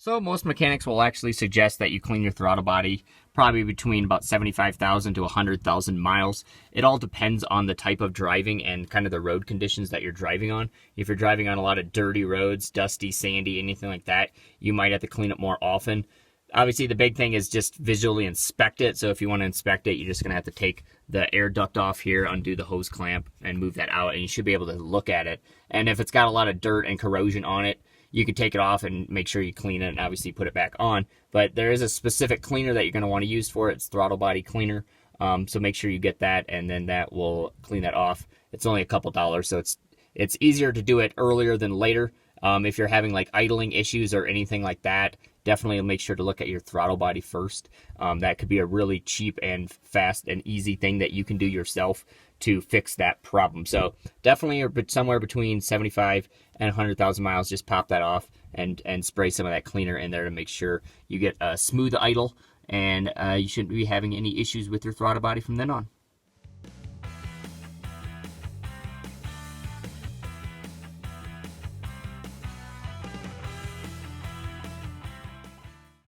So most mechanics will actually suggest that you clean your throttle body probably between about 75,000 to 100,000 miles. It all depends on the type of driving and kind of the road conditions that you're driving on. If you're driving on a lot of dirty roads, dusty, sandy, anything like that, you might have to clean it more often. Obviously, the big thing is just visually inspect it. So if you want to inspect it, you're just going to have to take the air duct off here, undo the hose clamp, and move that out, and you should be able to look at it. And if it's got a lot of dirt and corrosion on it, you can take it off and make sure you clean it and obviously put it back on. But there is a specific cleaner that you're going to want to use for it. It's throttle body cleaner. So make sure you get that, and then that will clean that off. It's only a couple dollars, so it's easier to do it earlier than later. If you're having like idling issues or anything like that, definitely make sure to look at your throttle body first. That could be a really cheap and fast and easy thing that you can do yourself to fix that problem. So definitely somewhere between 75 and 100,000 miles, just pop that off and spray some of that cleaner in there to make sure you get a smooth idle, and you shouldn't be having any issues with your throttle body from then on.